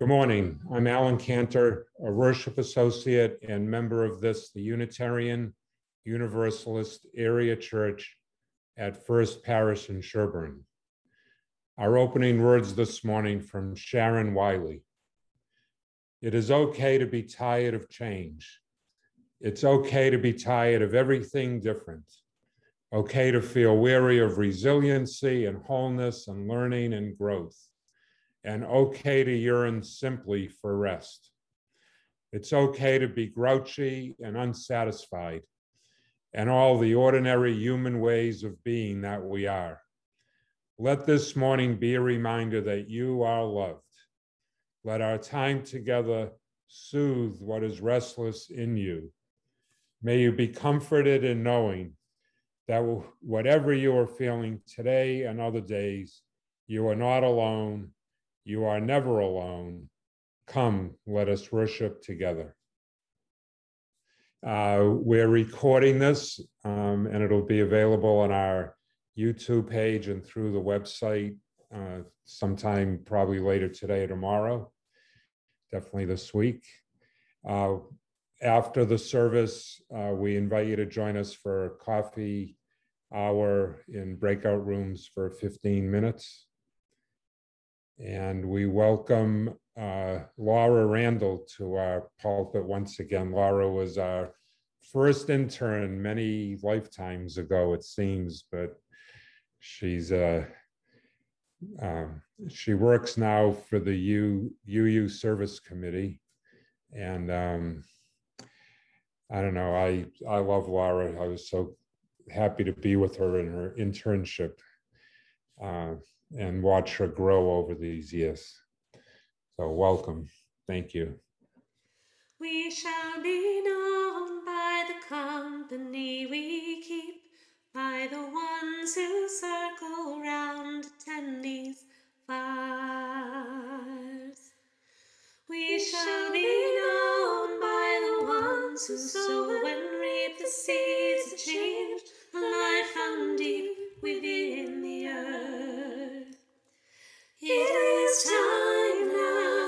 Good morning. I'm Alan Cantor, a worship associate and member of the Unitarian Universalist Area Church at First Parish in Sherburne. Our opening words this morning from Sharon Wiley. It is okay to be tired of change. It's okay to be tired of everything different. Okay to feel weary of resiliency and wholeness and learning and growth. And okay to yearn simply for rest. It's okay to be grouchy and unsatisfied, and all the ordinary human ways of being that we are. Let this morning be a reminder that you are loved. Let our time together soothe what is restless in you. May you be comforted in knowing that whatever you are feeling today and other days, you are not alone. You are never alone. Come, let us worship together. We're recording this, and it'll be available on our YouTube page and through the website sometime probably later today or tomorrow, definitely this week. After the service, we invite you to join us for a coffee hour in breakout rooms for 15 minutes. And we welcome Laura Randall to our pulpit once again. Laura was our first intern many lifetimes ago, it seems, but she's she works now for the UU Service Committee. And I don't know, I love Laura. I was so happy to be with her in her internship. And watch her grow over these years. So welcome. Thank you. We shall be known by the company we keep, by the ones who circle round attendees' fires. We shall be known by the ones who sow and reap the seeds of change, alive from deep within the earth. It is time now,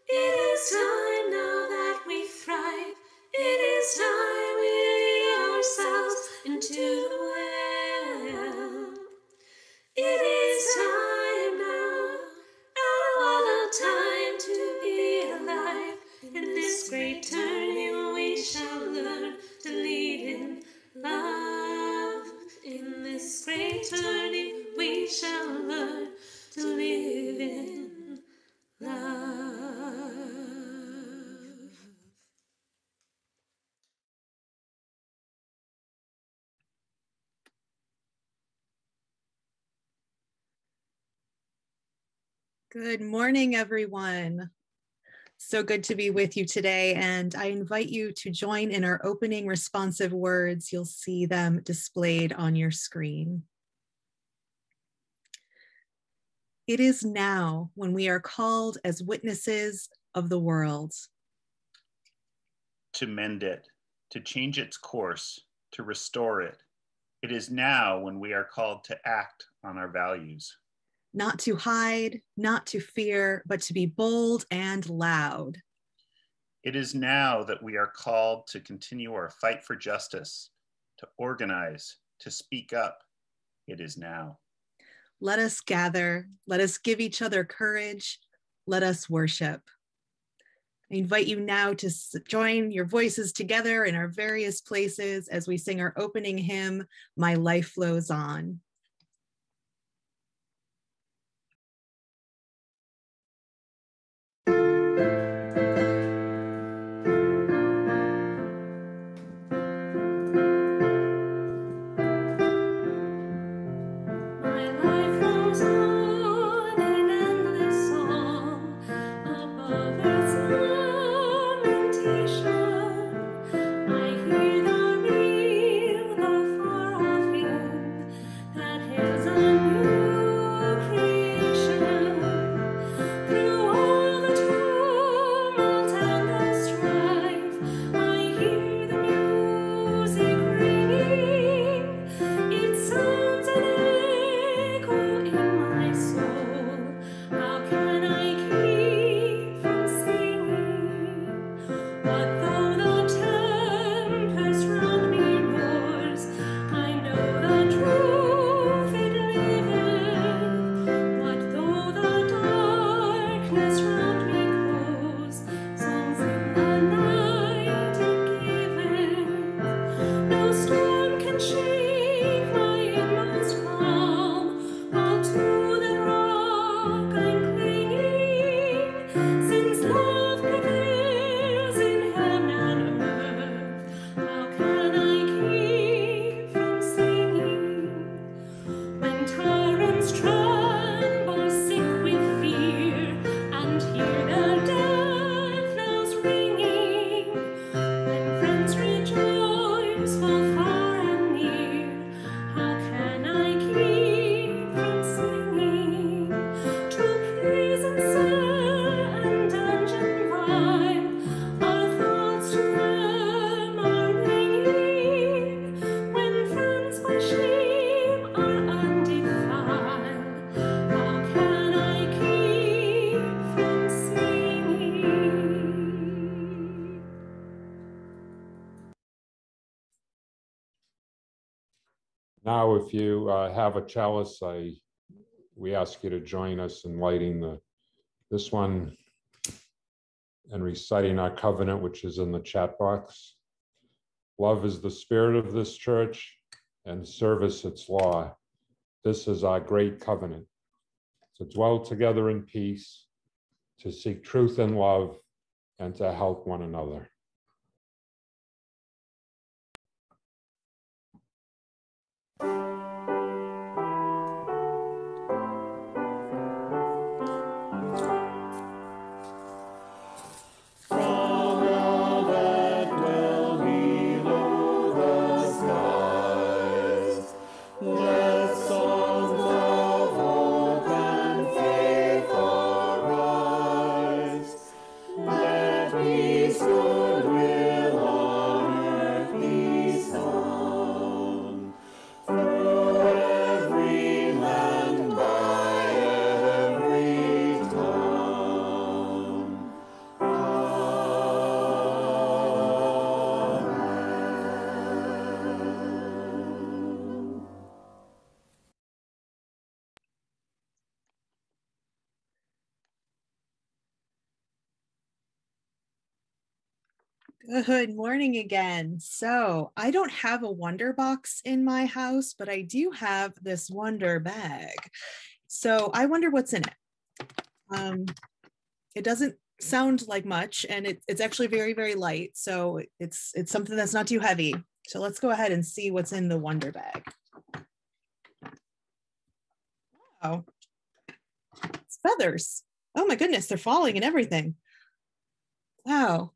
it is time now that we thrive. It is time we lead ourselves into the well. It is time now, another time to be alive. In this great turning we shall learn to lead in love. In this great turning we shall learn to live in love. Good morning, everyone. So good to be with you today, and I invite you to join in our opening responsive words. You'll see them displayed on your screen. It is now when we are called as witnesses of the world. To mend it, to change its course, to restore it. It is now when we are called to act on our values. Not to hide, not to fear, but to be bold and loud. It is now that we are called to continue our fight for justice, to organize, to speak up. It is now. Let us gather, let us give each other courage, let us worship. I invite you now to join your voices together in our various places as we sing our opening hymn, My Life Flows On. I Now, if you have a chalice, we ask you to join us in lighting this one and reciting our covenant, which is in the chat box. Love is the spirit of this church, and service its law. This is our great covenant, to dwell together in peace, to seek truth and love, and to help one another. Good morning again. So I don't have a wonder box in my house, but I do have this wonder bag. So I wonder what's in it. It doesn't sound like much, and it's actually very, very light. So it's something that's not too heavy. So let's go ahead and see what's in the wonder bag. Oh, it's feathers. Oh my goodness, they're falling and everything. Wow.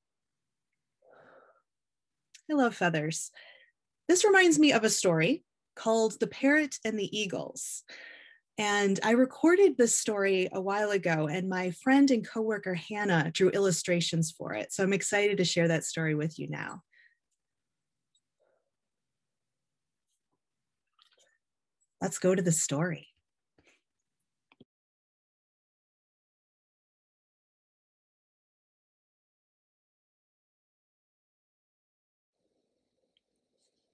I love feathers. This reminds me of a story called The Parrot and the Eagles. And I recorded this story a while ago, and my friend and coworker Hannah drew illustrations for it. So I'm excited to share that story with you now. Let's go to the story.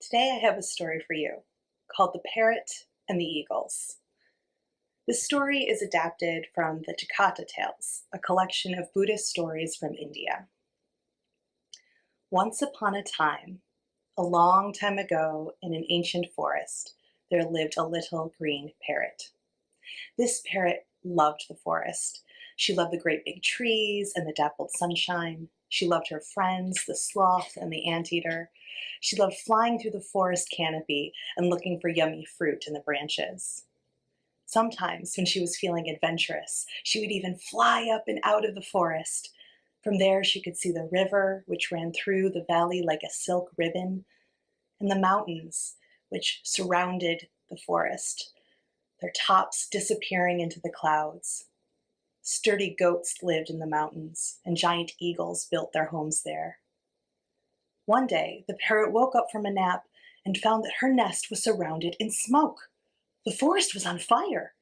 Today I have a story for you called The Parrot and the Eagles. This story is adapted from the Takata Tales, a collection of Buddhist stories from India. Once upon a time, a long time ago in an ancient forest, there lived a little green parrot. This parrot loved the forest. She loved the great big trees and the dappled sunshine. She loved her friends, the sloth and the anteater. She loved flying through the forest canopy and looking for yummy fruit in the branches. Sometimes, when she was feeling adventurous, she would even fly up and out of the forest. From there, she could see the river, which ran through the valley like a silk ribbon, and the mountains, which surrounded the forest, their tops disappearing into the clouds. Sturdy goats lived in the mountains, and giant eagles built their homes there. One day, the parrot woke up from a nap and found that her nest was surrounded in smoke. The forest was on fire.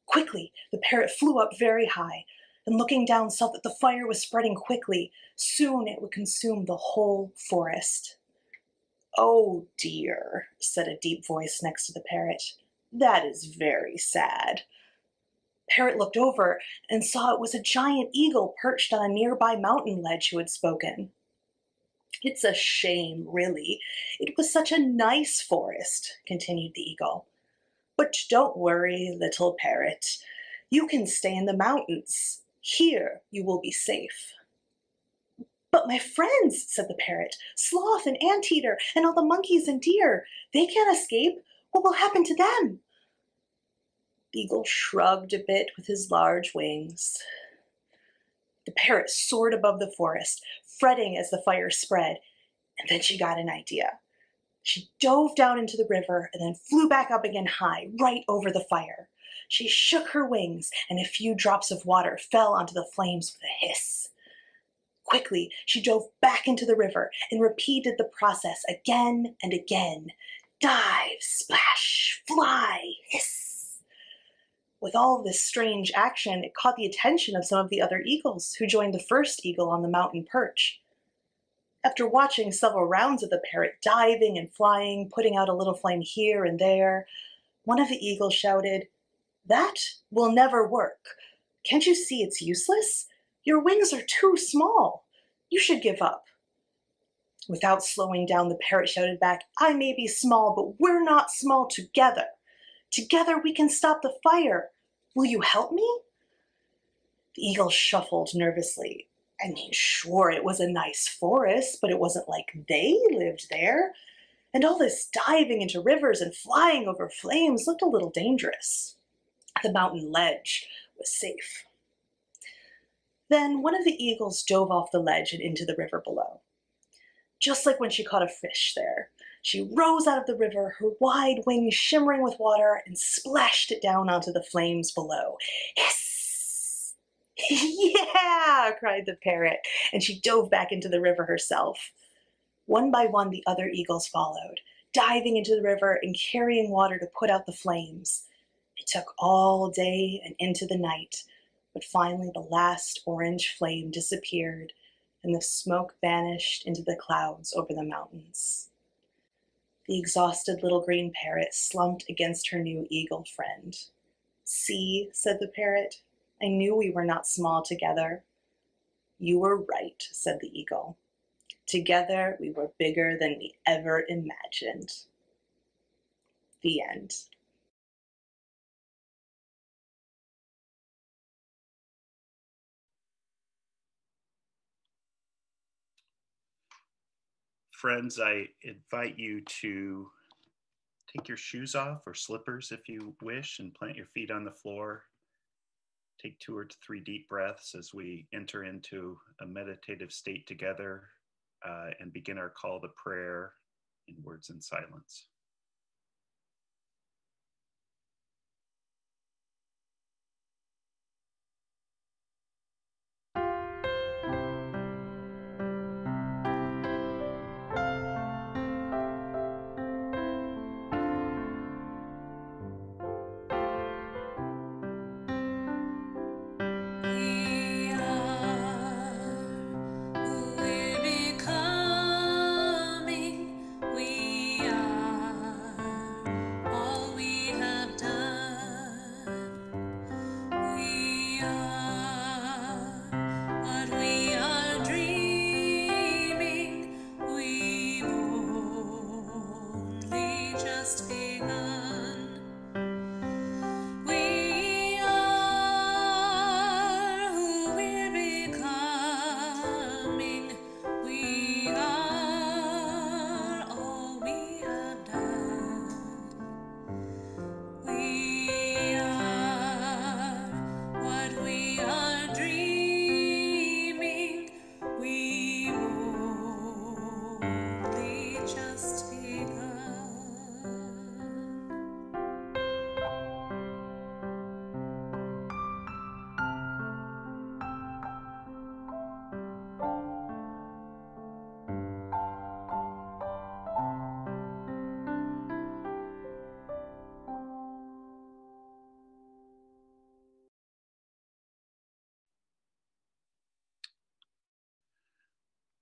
Quickly, the parrot flew up very high, and looking down saw that the fire was spreading quickly. Soon it would consume the whole forest. "Oh dear," said a deep voice next to the parrot. "That is very sad." Parrot looked over and saw it was a giant eagle perched on a nearby mountain ledge who had spoken. "It's a shame, really. It was such a nice forest," continued the eagle. "But don't worry, little parrot. You can stay in the mountains. Here you will be safe." "But my friends," said the parrot, "sloth and anteater and all the monkeys and deer, they can't escape. What will happen to them?" The eagle shrugged a bit with his large wings. The parrot soared above the forest, fretting as the fire spread, and then she got an idea. She dove down into the river and then flew back up again high, right over the fire. She shook her wings, and a few drops of water fell onto the flames with a hiss. Quickly, she dove back into the river and repeated the process again and again. Dive, splash, fly, hiss. With all this strange action, it caught the attention of some of the other eagles who joined the first eagle on the mountain perch. After watching several rounds of the parrot diving and flying, putting out a little flame here and there, one of the eagles shouted, "That will never work. Can't you see it's useless? Your wings are too small. You should give up." Without slowing down, the parrot shouted back, "I may be small, but we're not small together. Together we can stop the fire. Will you help me?" The eagle shuffled nervously. I mean, sure, it was a nice forest, but it wasn't like they lived there. And all this diving into rivers and flying over flames looked a little dangerous. The mountain ledge was safe. Then one of the eagles dove off the ledge and into the river below. Just like when she caught a fish there, she rose out of the river, her wide wings shimmering with water, and splashed it down onto the flames below. Hiss! "Yeah!" cried the parrot, and she dove back into the river herself. One by one, the other eagles followed, diving into the river and carrying water to put out the flames. It took all day and into the night, but finally the last orange flame disappeared and the smoke vanished into the clouds over the mountains. The exhausted little green parrot slumped against her new eagle friend. "See," said the parrot, "I knew we were not small together." "You were right," said the eagle. "Together we were bigger than we ever imagined." The end. Friends, I invite you to take your shoes off or slippers if you wish and plant your feet on the floor. Take 2 or 3 deep breaths as we enter into a meditative state together and begin our call to prayer in words and silence.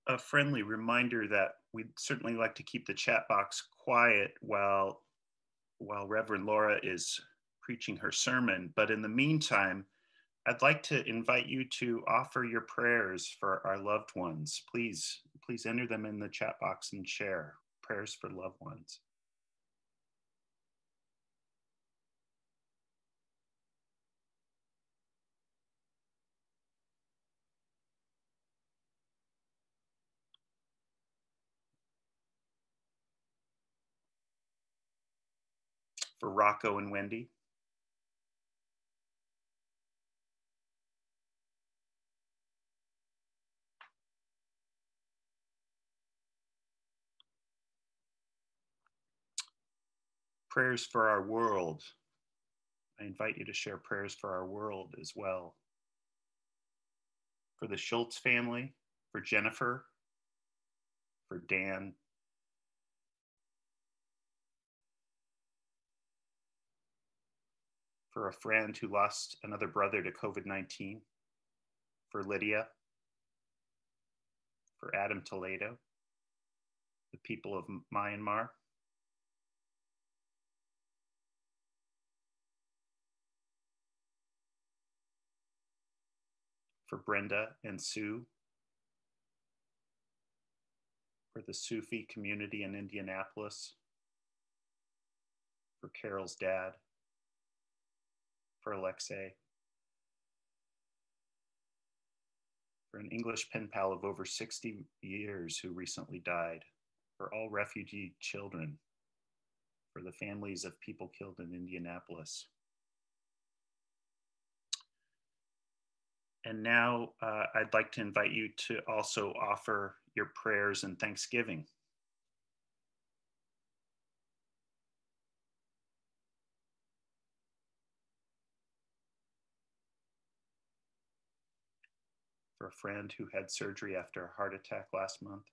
A friendly reminder that we'd certainly like to keep the chat box quiet while Reverend Laura is preaching her sermon. But in the meantime, I'd like to invite you to offer your prayers for our loved ones. Please enter them in the chat box and share prayers for loved ones. For Rocco and Wendy. Prayers for our world. I invite you to share prayers for our world as well. For the Schultz family, for Jennifer, for Dan, for a friend who lost another brother to COVID-19, for Lydia, for Adam Toledo, the people of Myanmar, for Brenda and Sue, for the Sufi community in Indianapolis, for Carol's dad, for Alexei, for an English pen pal of over 60 years who recently died, for all refugee children, for the families of people killed in Indianapolis. And now I'd like to invite you to also offer your prayers and thanksgiving. For a friend who had surgery after a heart attack last month.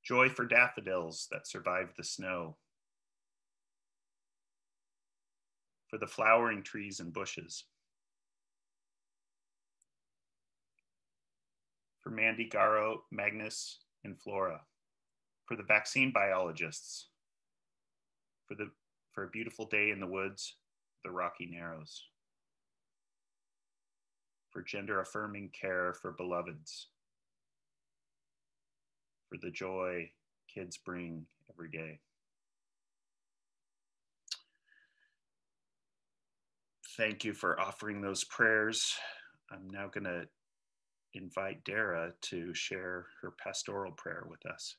Joy for daffodils that survived the snow. For the flowering trees and bushes. For Mandy, Garo, Magnus, and Flora. For the vaccine biologists. For a beautiful day in the woods, the Rocky Narrows. For gender affirming care for beloveds. For the joy kids bring every day. Thank you for offering those prayers. I'm now going to invite Dara to share her pastoral prayer with us.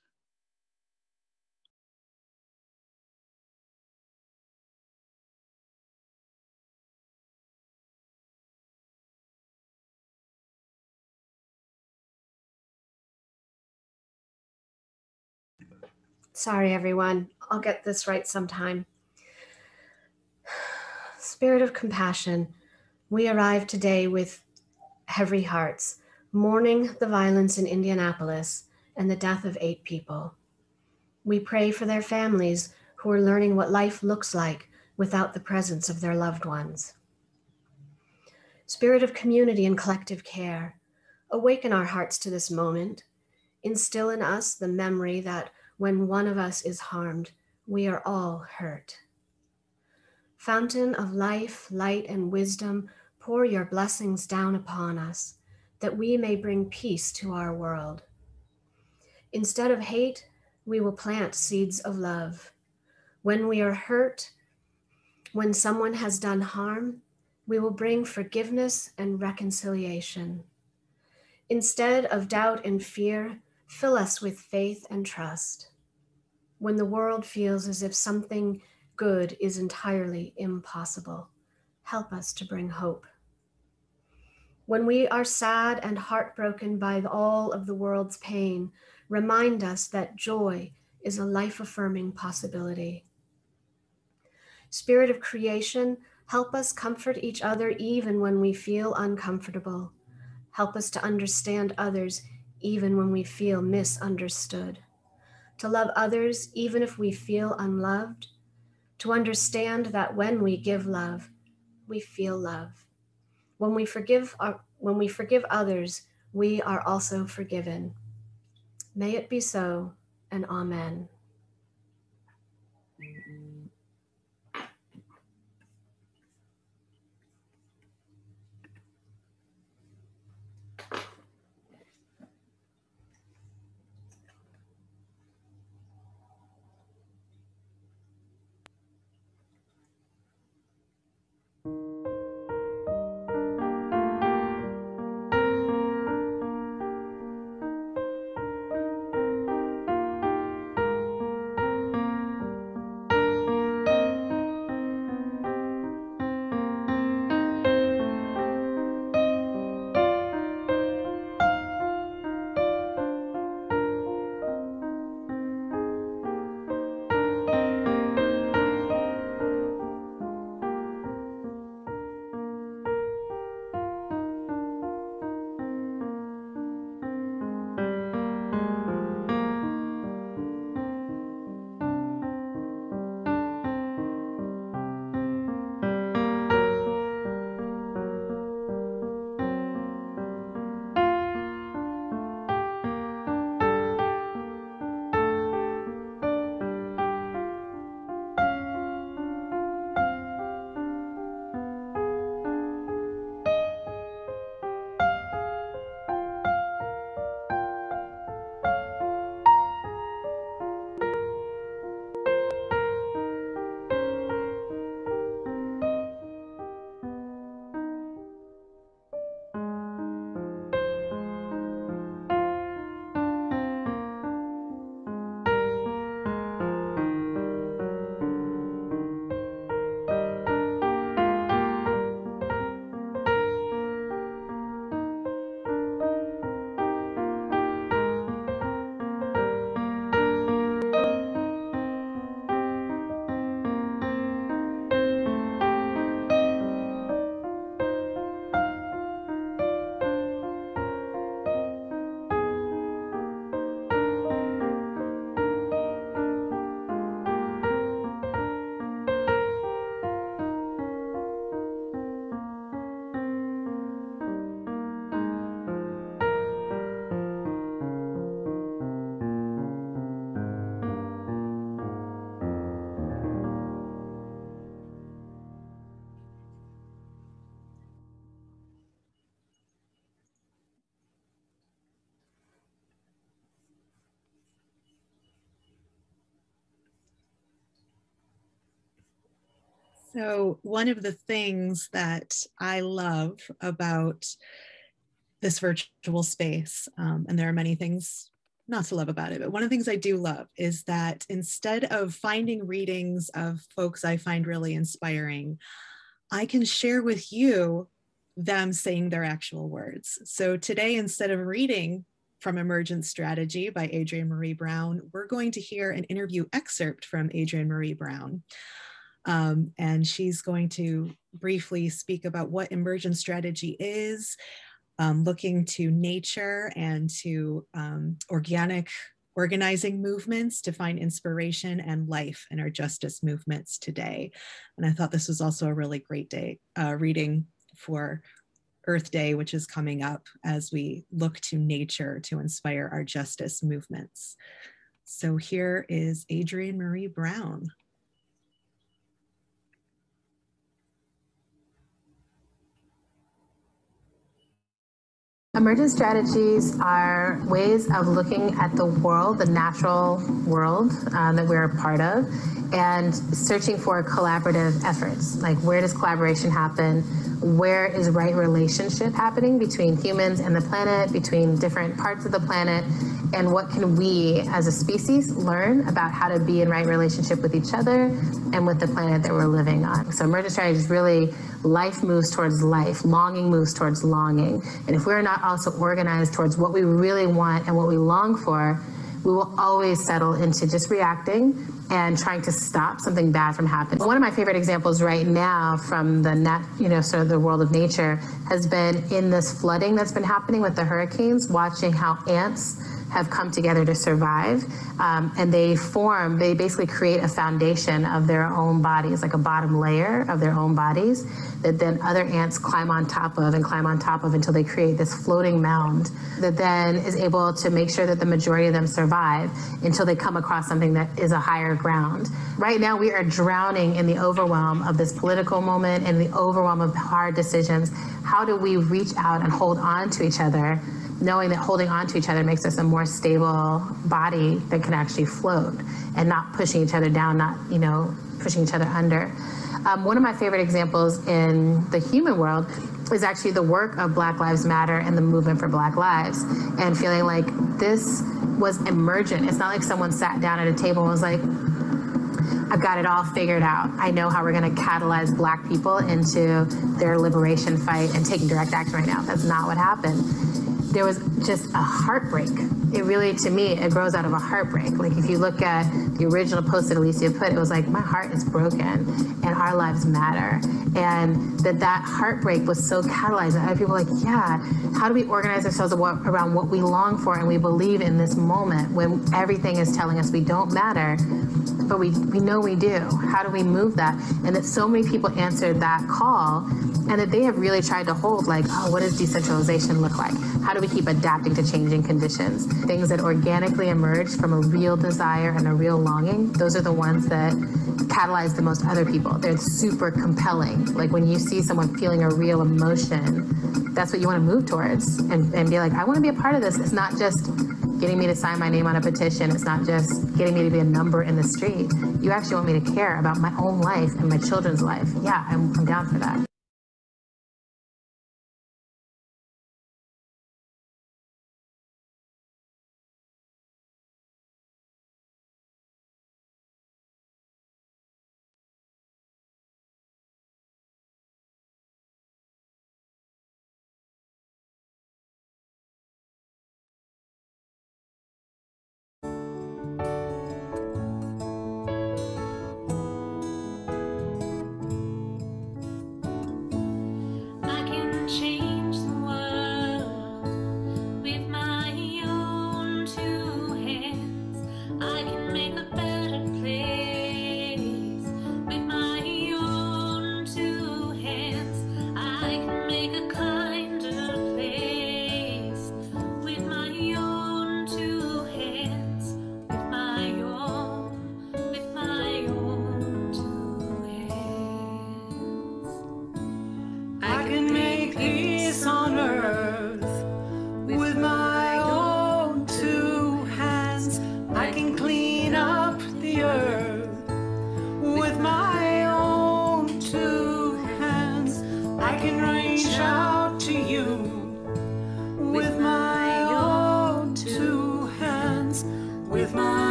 Sorry, everyone. I'll get this right sometime. Spirit of compassion, we arrive today with heavy hearts, mourning the violence in Indianapolis and the death of 8 people. We pray for their families who are learning what life looks like without the presence of their loved ones. Spirit of community and collective care, awaken our hearts to this moment. Instill in us the memory that when one of us is harmed, we are all hurt. Fountain of life, light, and wisdom, pour your blessings down upon us, that we may bring peace to our world. Instead of hate, we will plant seeds of love. When we are hurt, when someone has done harm, we will bring forgiveness and reconciliation. Instead of doubt and fear, fill us with faith and trust. When the world feels as if something good is entirely impossible, help us to bring hope. When we are sad and heartbroken by all of the world's pain, remind us that joy is a life-affirming possibility. Spirit of creation, help us comfort each other even when we feel uncomfortable. Help us to understand others even when we feel misunderstood. To love others even if we feel unloved. To understand that when we give love, we feel love. When we forgive others, we are also forgiven. May it be so, and amen. So one of the things that I love about this virtual space, and there are many things not to love about it, but one of the things I do love is that instead of finding readings of folks I find really inspiring, I can share with you them saying their actual words. So today, instead of reading from Emergent Strategy by Adrienne Maree Brown, we're going to hear an interview excerpt from Adrienne Maree Brown. And she's going to briefly speak about what emergent strategy is, looking to nature and to organic organizing movements to find inspiration and life in our justice movements today. And I thought this was also a really great day reading for Earth Day, which is coming up as we look to nature to inspire our justice movements. So here is Adrienne Maree Brown. Emergent strategies are ways of looking at the world, the natural world that we're a part of, and searching for collaborative efforts. Like, where does collaboration happen? Where is right relationship happening between humans and the planet, between different parts of the planet? And what can we as a species learn about how to be in right relationship with each other and with the planet that we're living on? So emergent strategy is really life moves towards life, longing moves towards longing. And if we're not also organized towards what we really want and what we long for, we will always settle into just reacting and trying to stop something bad from happening. One of my favorite examples right now from the sort of the world of nature has been in this flooding that's been happening with the hurricanes, watching how ants have come together to survive, and they basically create a foundation of their own bodies, like a bottom layer of their own bodies, that then other ants climb on top of until they create this floating mound that then is able to make sure that the majority of them survive until they come across something that is a higher ground. Right now, we are drowning in the overwhelm of this political moment and the overwhelm of hard decisions. How do we reach out and hold on to each other, knowing that holding on to each other makes us a more stable body that can actually float and not pushing each other down, not pushing each other under. One of my favorite examples in the human world is actually the work of Black Lives Matter and the movement for Black Lives, and feeling like this was emergent. It's not like someone sat down at a table and was like, I've got it all figured out. I know how we're going to catalyze Black people into their liberation fight and taking direct action right now. That's not what happened. There was just a heartbreak. It really, to me, it grows out of a heartbreak. Like, if you look at the original post that Alicia put, it was like, my heart is broken and our lives matter. And that heartbreak was so catalyzed. And other people were like, yeah, how do we organize ourselves around what we long for and we believe in this moment when everything is telling us we don't matter, but we know we do? How do we move that? And that so many people answered that call, and that they have really tried to hold, like, oh, what does decentralization look like? How do we keep adapting to changing conditions? Things that organically emerge from a real desire and a real longing, those are the ones that catalyze the most other people. They're super compelling. Like, when you see someone feeling a real emotion, that's what you want to move towards and be like, I want to be a part of this. It's not just getting me to sign my name on a petition. It's not just getting me to be a number in the street. You actually want me to care about my own life and my children's life. Yeah, I'm down for that.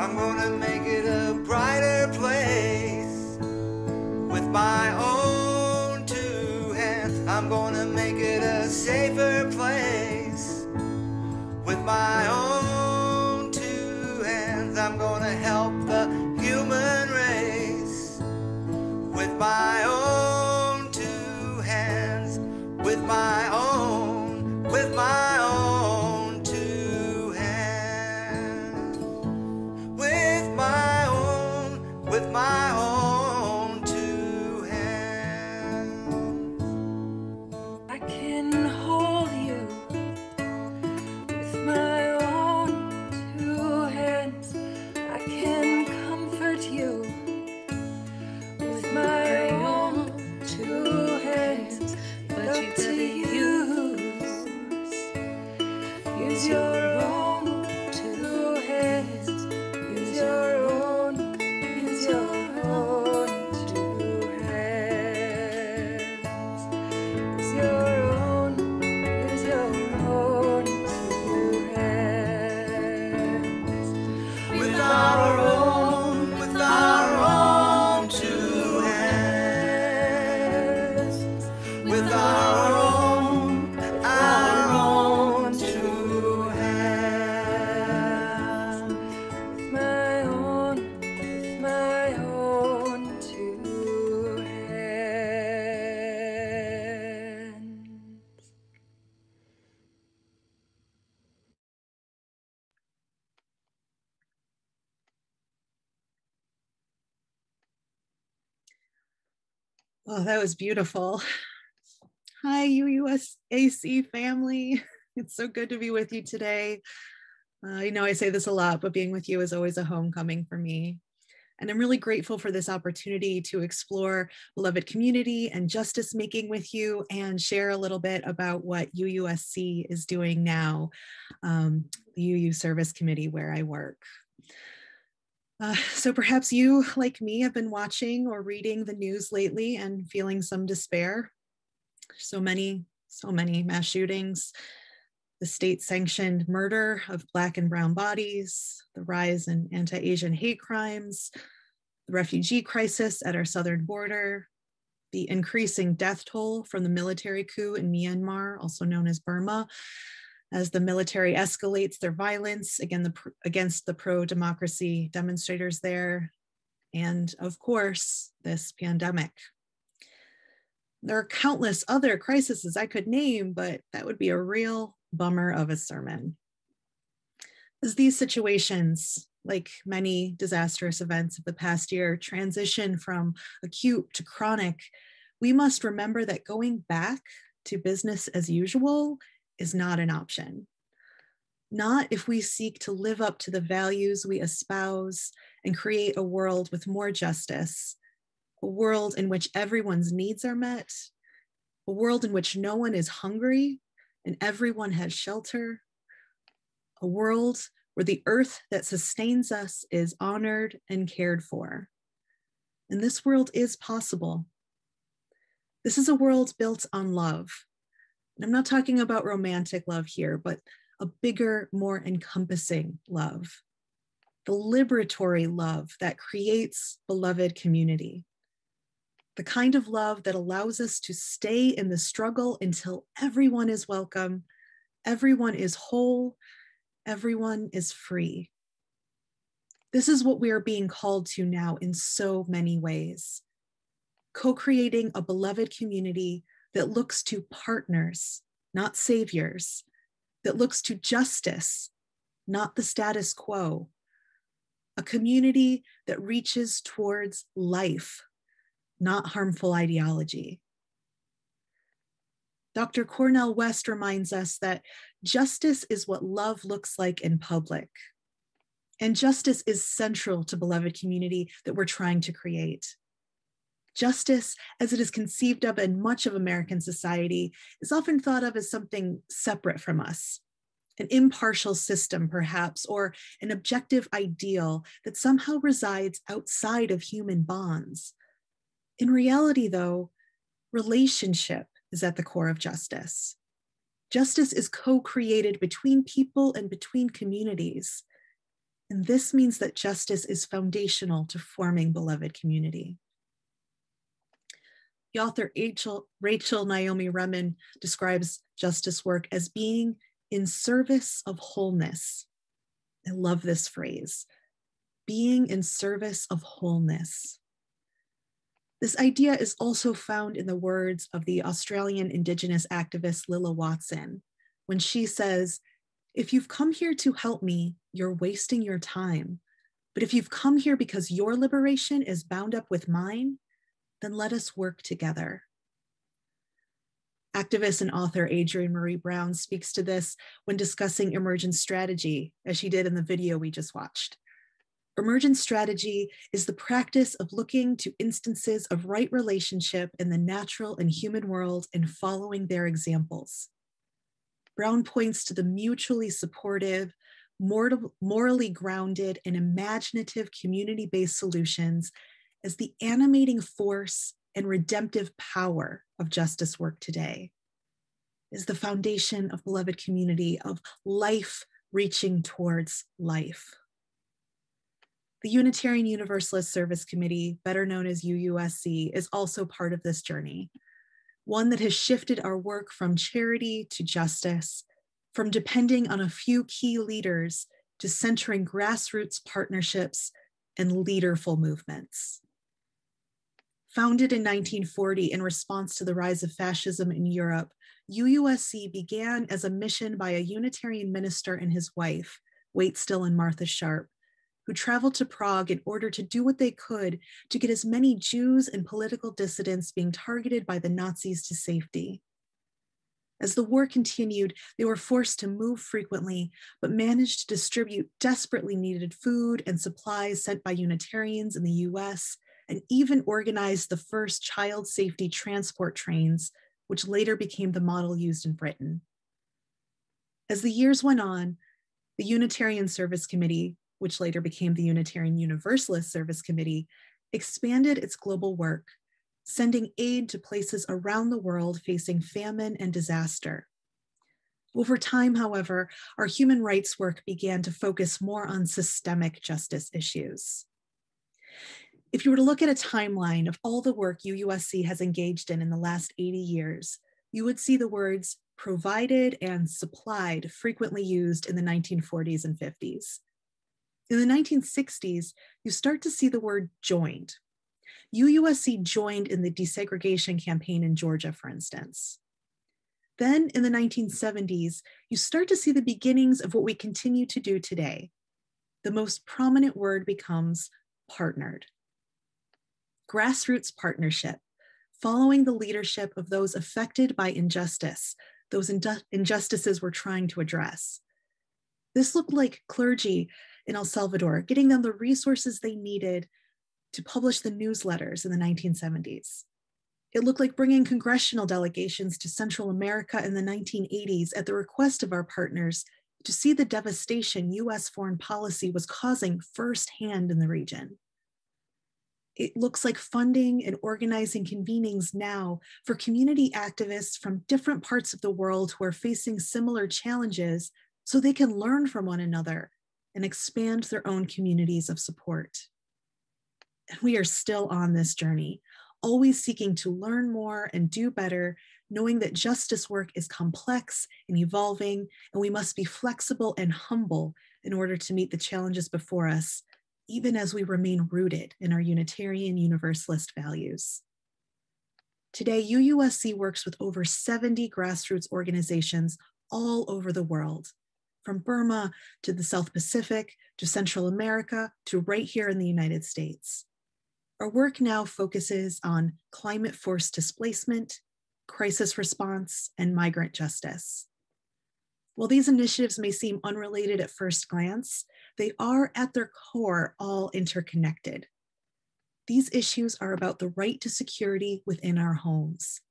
I'm gonna make it a brighter place with my own two hands. I'm gonna make it a safer place with my own two hands. I'm gonna help the human race with my own two hands, with my own two hands, with my own two hands. I can hold you with my own two hands. I can comfort you with my own two hands. But you gotta use your own two hands. Use your own two hands. Use your own two hands. With our own two hands, with our own two hands. With my own two hands. Oh, that was beautiful. Hi, UUSAC family. It's so good to be with you today. I know I say this a lot, but being with you is always a homecoming for me. And I'm really grateful for this opportunity to explore beloved community and justice making with you and share a little bit about what UUSC is doing now, the UU Service Committee where I work. So perhaps you, like me, have been watching or reading the news lately and feeling some despair. So many mass shootings, the state-sanctioned murder of Black and brown bodies, the rise in anti-Asian hate crimes, the refugee crisis at our southern border, the increasing death toll from the military coup in Myanmar, also known as Burma, as the military escalates their violence against the pro-democracy demonstrators there, and of course, this pandemic. There are countless other crises I could name, but that would be a real bummer of a sermon. As these situations, like many disastrous events of the past year, transition from acute to chronic, we must remember that going back to business as usual is not an option. Not if we seek to live up to the values we espouse and create a world with more justice, a world in which everyone's needs are met, a world in which no one is hungry and everyone has shelter, a world where the earth that sustains us is honored and cared for. And this world is possible. This is a world built on love. And I'm not talking about romantic love here, but a bigger, more encompassing love. The liberatory love that creates beloved community. The kind of love that allows us to stay in the struggle until everyone is welcome, everyone is whole, everyone is free. This is what we are being called to now in so many ways. Co-creating a beloved community that looks to partners, not saviors, that looks to justice, not the status quo. A community that reaches towards life, not harmful ideology. Dr. Cornel West reminds us that justice is what love looks like in public. And justice is central to beloved community that we're trying to create. Justice, as it is conceived of in much of American society, is often thought of as something separate from us, an impartial system perhaps, or an objective ideal that somehow resides outside of human bonds. In reality, though, relationship is at the core of justice. Justice is co-created between people and between communities. And this means that justice is foundational to forming beloved community. The author Rachel Naomi Remen describes justice work as being in service of wholeness. I love this phrase, being in service of wholeness. This idea is also found in the words of the Australian Indigenous activist Lilla Watson, when she says, "If you've come here to help me, you're wasting your time. But if you've come here because your liberation is bound up with mine, then let us work together." Activist and author Adrienne Marie Brown speaks to this when discussing emergent strategy, as she did in the video we just watched. Emergent strategy is the practice of looking to instances of right relationship in the natural and human world and following their examples. Brown points to the mutually supportive, morally grounded, and imaginative community-based solutions as the animating force and redemptive power of justice work today, is the foundation of beloved community, of life reaching towards life. The Unitarian Universalist Service Committee, better known as UUSC, is also part of this journey, one that has shifted our work from charity to justice, from depending on a few key leaders to centering grassroots partnerships and leaderful movements. Founded in 1940 in response to the rise of fascism in Europe, UUSC began as a mission by a Unitarian minister and his wife, Waitstill and Martha Sharp, who traveled to Prague in order to do what they could to get as many Jews and political dissidents being targeted by the Nazis to safety. As the war continued, they were forced to move frequently, but managed to distribute desperately needed food and supplies sent by Unitarians in the US, and even organized the first child safety transport trains, which later became the model used in Britain. As the years went on, the Unitarian Service Committee, which later became the Unitarian Universalist Service Committee, expanded its global work, sending aid to places around the world facing famine and disaster. Over time, however, our human rights work began to focus more on systemic justice issues. If you were to look at a timeline of all the work UUSC has engaged in the last 80 years, you would see the words provided and supplied frequently used in the 1940s and 50s. In the 1960s, you start to see the word joined. UUSC joined in the desegregation campaign in Georgia, for instance. Then in the 1970s, you start to see the beginnings of what we continue to do today. The most prominent word becomes partnered. Grassroots partnership, following the leadership of those affected by injustice, those injustices we're trying to address. This looked like clergy in El Salvador, getting them the resources they needed to publish the newsletters in the 1970s. It looked like bringing congressional delegations to Central America in the 1980s at the request of our partners to see the devastation US foreign policy was causing firsthand in the region. It looks like funding and organizing convenings now for community activists from different parts of the world who are facing similar challenges so they can learn from one another and expand their own communities of support. And we are still on this journey, always seeking to learn more and do better, knowing that justice work is complex and evolving, and we must be flexible and humble in order to meet the challenges before us, even as we remain rooted in our Unitarian Universalist values. Today, UUSC works with over 70 grassroots organizations all over the world, from Burma to the South Pacific, to Central America, to right here in the United States. Our work now focuses on climate forced displacement, crisis response, and migrant justice. While these initiatives may seem unrelated at first glance, they are at their core all interconnected. These issues are about the right to security within our homes,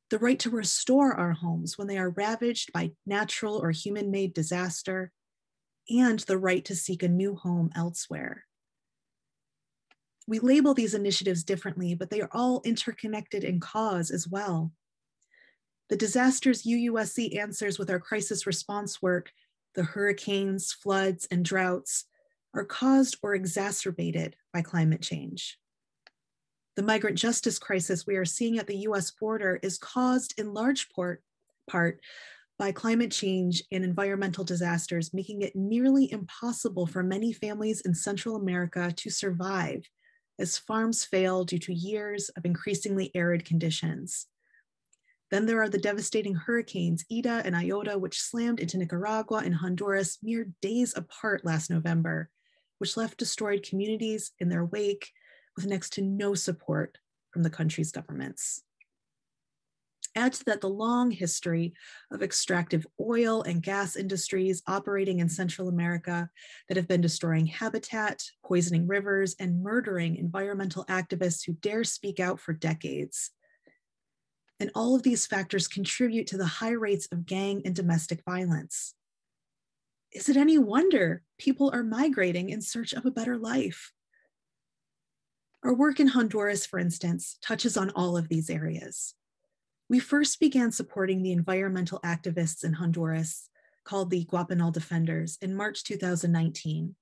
the right to restore our homes when they are ravaged by natural or human-made disaster, and the right to seek a new home elsewhere. We label these initiatives differently, but they are all interconnected in cause as well. The disasters UUSC answers with our crisis response work, the hurricanes, floods, and droughts, are caused or exacerbated by climate change. The migrant justice crisis we are seeing at the US border is caused in large part by climate change and environmental disasters, making it nearly impossible for many families in Central America to survive as farms fail due to years of increasingly arid conditions. Then there are the devastating hurricanes Ida and Iota, which slammed into Nicaragua and Honduras mere days apart last November, which left destroyed communities in their wake with next to no support from the country's governments. Add to that the long history of extractive oil and gas industries operating in Central America that have been destroying habitat, poisoning rivers, and murdering environmental activists who dare speak out for decades. And all of these factors contribute to the high rates of gang and domestic violence. Is it any wonder people are migrating in search of a better life? Our work in Honduras, for instance, touches on all of these areas. We first began supporting the environmental activists in Honduras, called the Guapanal Defenders, in March 2019.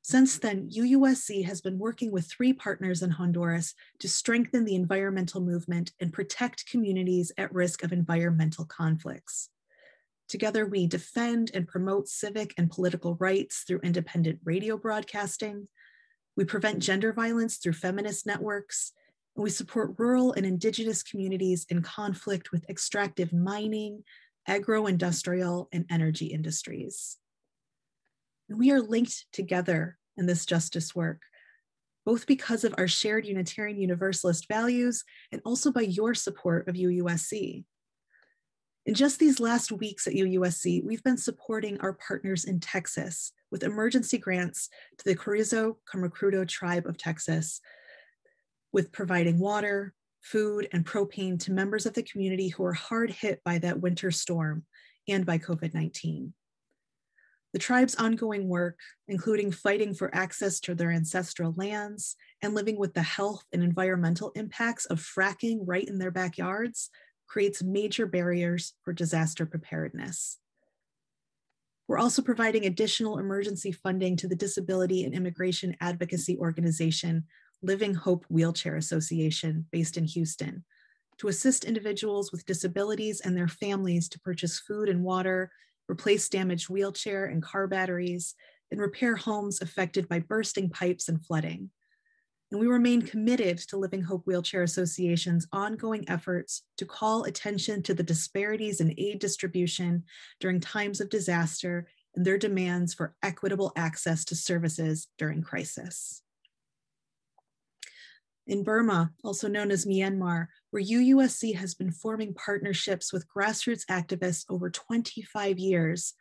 Since then, UUSC has been working with 3 partners in Honduras to strengthen the environmental movement and protect communities at risk of environmental conflicts. Together, we defend and promote civic and political rights through independent radio broadcasting. We prevent gender violence through feminist networks, and we support rural and indigenous communities in conflict with extractive mining, agro-industrial, and energy industries. And we are linked together in this justice work, both because of our shared Unitarian Universalist values and also by your support of UUSC. In just these last weeks at UUSC, we've been supporting our partners in Texas with emergency grants to the Carrizo Comecrudo tribe of Texas, with providing water, food, and propane to members of the community who are hard hit by that winter storm and by COVID-19. The tribe's ongoing work, including fighting for access to their ancestral lands and living with the health and environmental impacts of fracking right in their backyards, creates major barriers for disaster preparedness. We're also providing additional emergency funding to the disability and immigration advocacy organization Living Hope Wheelchair Association, based in Houston, to assist individuals with disabilities and their families to purchase food and water, replace damaged wheelchair and car batteries, and repair homes affected by bursting pipes and flooding. And we remain committed to Living Hope Wheelchair Association's ongoing efforts to call attention to the disparities in aid distribution during times of disaster and their demands for equitable access to services during crisis. In Burma, also known as Myanmar, where UUSC has been forming partnerships with grassroots activists over 25 years,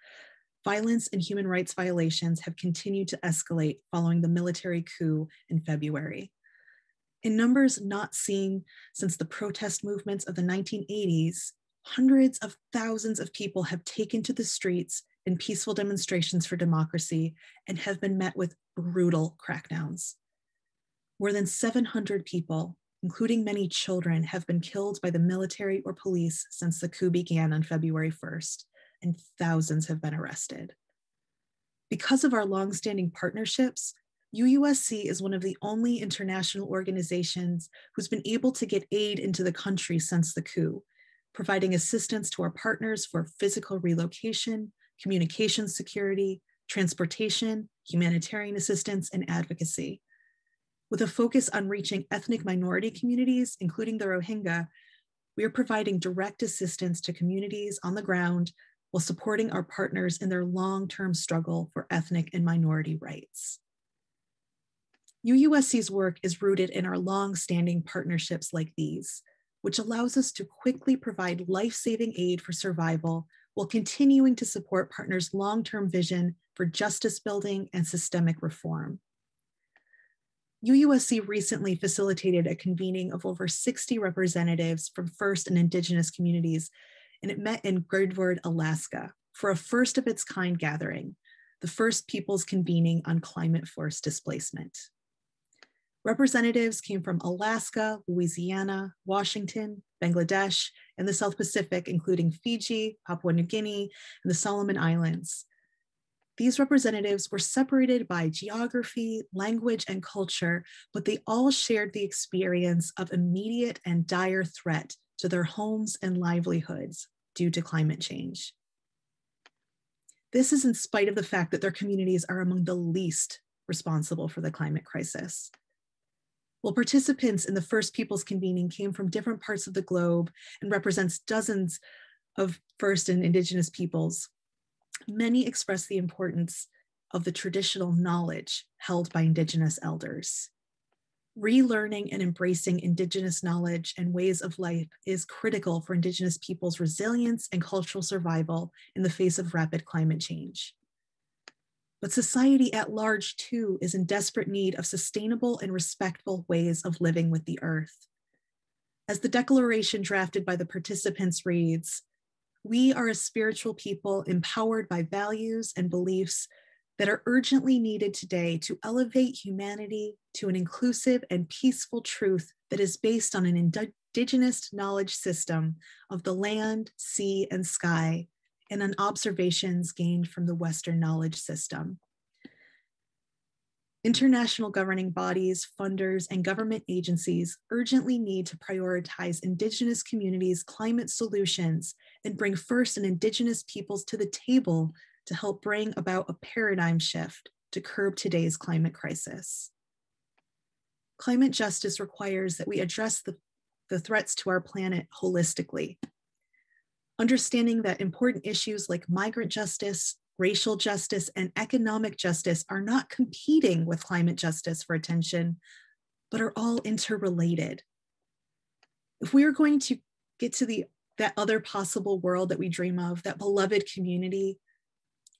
violence and human rights violations have continued to escalate following the military coup in February. In numbers not seen since the protest movements of the 1980s, hundreds of thousands of people have taken to the streets in peaceful demonstrations for democracy and have been met with brutal crackdowns. More than 700 people, including many children, have been killed by the military or police since the coup began on February 1st, and thousands have been arrested. Because of our longstanding partnerships, UUSC is one of the only international organizations who's been able to get aid into the country since the coup, providing assistance to our partners for physical relocation, communication security, transportation, humanitarian assistance, and advocacy. With a focus on reaching ethnic minority communities, including the Rohingya, we are providing direct assistance to communities on the ground while supporting our partners in their long-term struggle for ethnic and minority rights. UUSC's work is rooted in our long-standing partnerships like these, which allows us to quickly provide life-saving aid for survival while continuing to support partners' long-term vision for justice building and systemic reform. UUSC recently facilitated a convening of over 60 representatives from First and Indigenous communities, and it met in Girdwood, Alaska, for a first of its kind gathering, the First Peoples Convening on Climate Force Displacement. Representatives came from Alaska, Louisiana, Washington, Bangladesh, and the South Pacific, including Fiji, Papua New Guinea, and the Solomon Islands. These representatives were separated by geography, language, and culture, but they all shared the experience of immediate and dire threat to their homes and livelihoods due to climate change. This is in spite of the fact that their communities are among the least responsible for the climate crisis. While participants in the First Peoples convening came from different parts of the globe and represents dozens of First and Indigenous peoples, many express the importance of the traditional knowledge held by Indigenous elders. Relearning and embracing Indigenous knowledge and ways of life is critical for Indigenous peoples' resilience and cultural survival in the face of rapid climate change. But society at large, too, is in desperate need of sustainable and respectful ways of living with the earth. As the declaration drafted by the participants reads, "We are a spiritual people empowered by values and beliefs that are urgently needed today to elevate humanity to an inclusive and peaceful truth that is based on an Indigenous knowledge system of the land, sea, and sky, and on observations gained from the Western knowledge system." International governing bodies, funders, and government agencies urgently need to prioritize Indigenous communities' climate solutions and bring First and Indigenous peoples to the table to help bring about a paradigm shift to curb today's climate crisis. Climate justice requires that we address the threats to our planet holistically. Understanding that important issues like migrant justice, racial justice, and economic justice are not competing with climate justice for attention, but are all interrelated. If we are going to get to that other possible world that we dream of, that beloved community,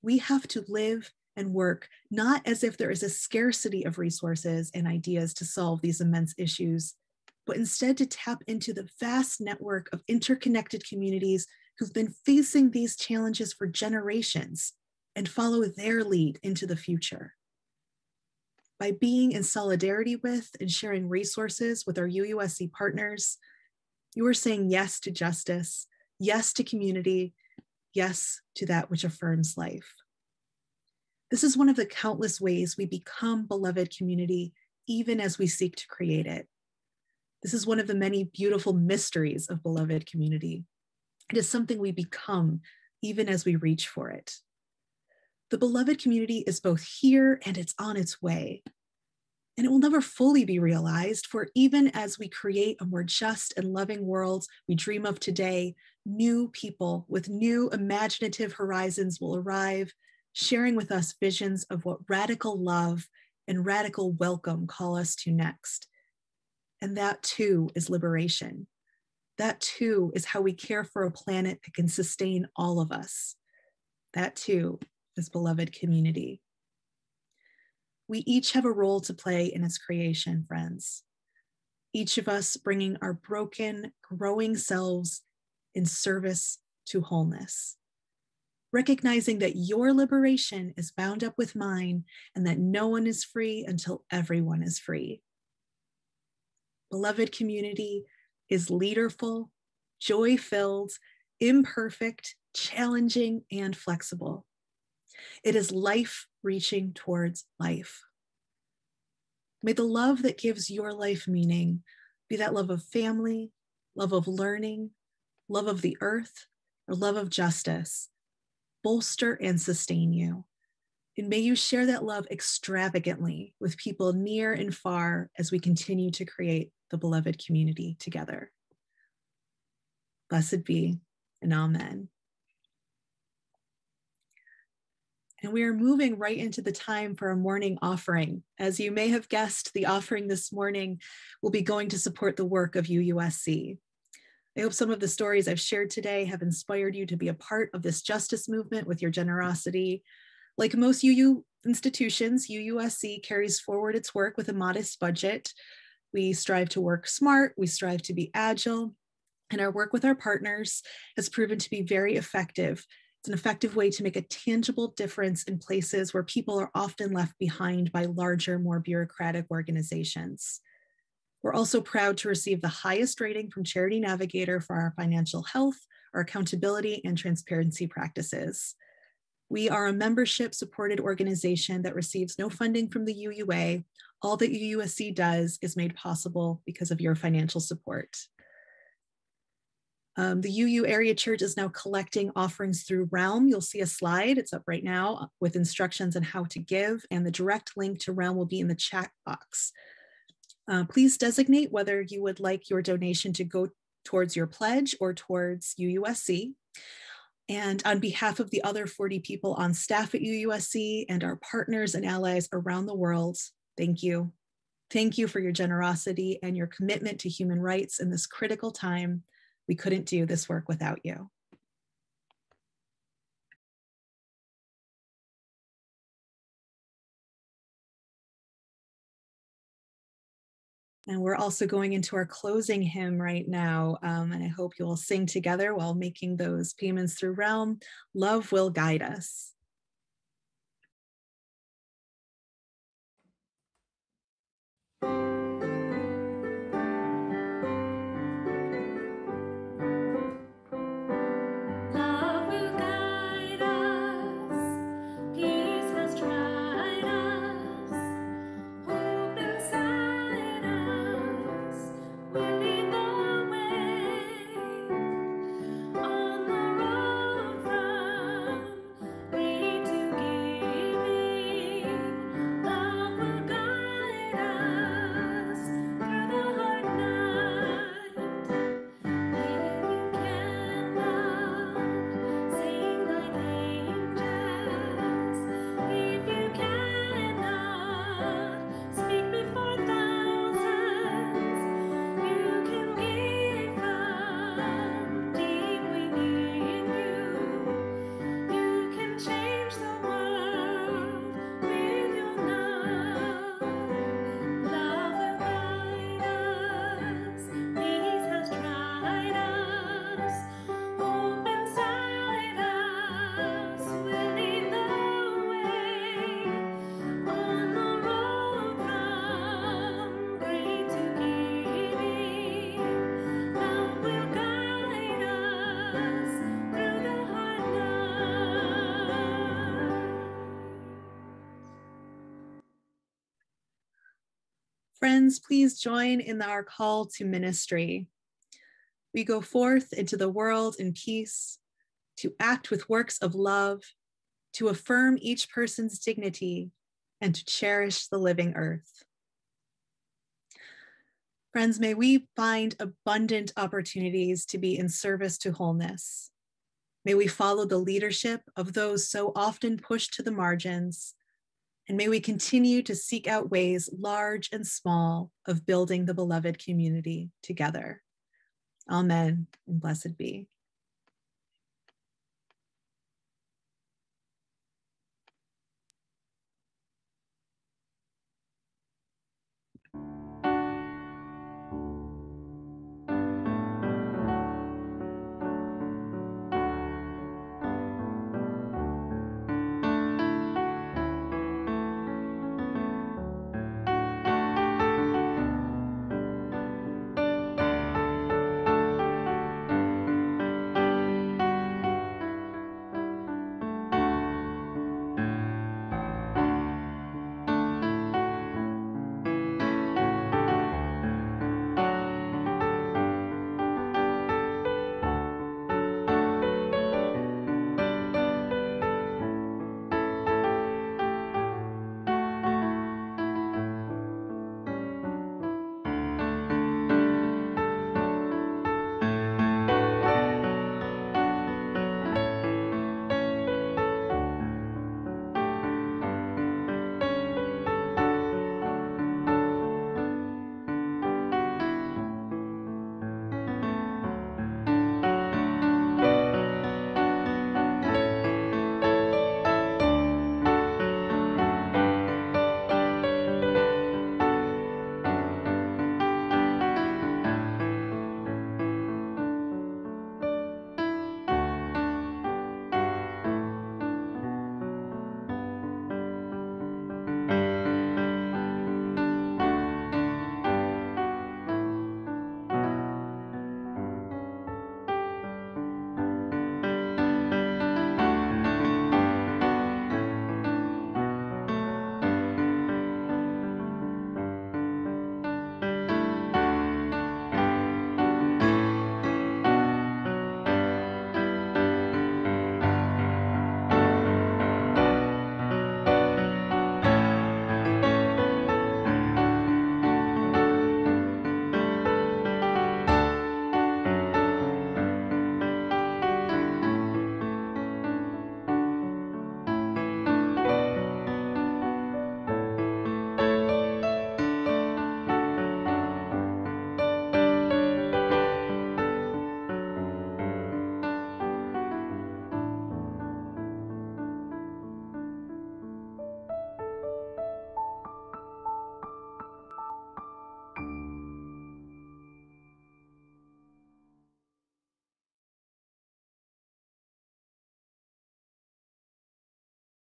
we have to live and work not as if there is a scarcity of resources and ideas to solve these immense issues, but instead to tap into the vast network of interconnected communities who've been facing these challenges for generations and follow their lead into the future. By being in solidarity with and sharing resources with our UUSC partners, you are saying yes to justice, yes to community, yes to that which affirms life. This is one of the countless ways we become beloved community, even as we seek to create it. This is one of the many beautiful mysteries of beloved community. It is something we become even as we reach for it. The beloved community is both here and it's on its way. And it will never fully be realized, for even as we create a more just and loving world we dream of today, new people with new imaginative horizons will arrive, sharing with us visions of what radical love and radical welcome call us to next. And that too is liberation. That too is how we care for a planet that can sustain all of us. That too is beloved community. We each have a role to play in its creation, friends. Each of us bringing our broken, growing selves in service to wholeness. Recognizing that your liberation is bound up with mine and that no one is free until everyone is free. Beloved community is leaderful, joy-filled, imperfect, challenging, and flexible. It is life reaching towards life. May the love that gives your life meaning be that love of family, love of learning, love of the earth, or love of justice, bolster and sustain you. And may you share that love extravagantly with people near and far as we continue to create the beloved community together. Blessed be, and amen. And we are moving right into the time for a morning offering. As you may have guessed, the offering this morning will be going to support the work of UUSC. I hope some of the stories I've shared today have inspired you to be a part of this justice movement with your generosity. Like most UU institutions, UUSC carries forward its work with a modest budget. We strive to work smart, we strive to be agile, and our work with our partners has proven to be very effective. It's an effective way to make a tangible difference in places where people are often left behind by larger, more bureaucratic organizations. We're also proud to receive the highest rating from Charity Navigator for our financial health, our accountability, and transparency practices. We are a membership-supported organization that receives no funding from the UUA. All that UUSC does is made possible because of your financial support. The UU Area Church is now collecting offerings through Realm. You'll see a slide, it's up right now, with instructions on how to give, and the direct link to Realm will be in the chat box. Please designate whether you would like your donation to go towards your pledge or towards UUSC. And on behalf of the other 40 people on staff at UUSC and our partners and allies around the world, thank you. Thank you for your generosity and your commitment to human rights in this critical time. We couldn't do this work without you. And we're also going into our closing hymn right now. And I hope you'll sing together while making those payments through Realm. Love will guide us. Love will guide us, peace has tried us, hope inside us will lead the way. On the road from greed to giving, love will guide us through the hard night. If you can love, sing like angels. If you cannot speak before thousands, you can give from deep within you. You can change the world with your love. Love will guide us, peace has tried us, hope inside us will lead the way. On the road from greed to giving, love will guide us through the hard night. Friends, please join in our call to ministry. We go forth into the world in peace, to act with works of love, to affirm each person's dignity, and to cherish the living earth. Friends, may we find abundant opportunities to be in service to wholeness. May we follow the leadership of those so often pushed to the margins, and may we continue to seek out ways, large and small, of building the beloved community together. Amen, and blessed be.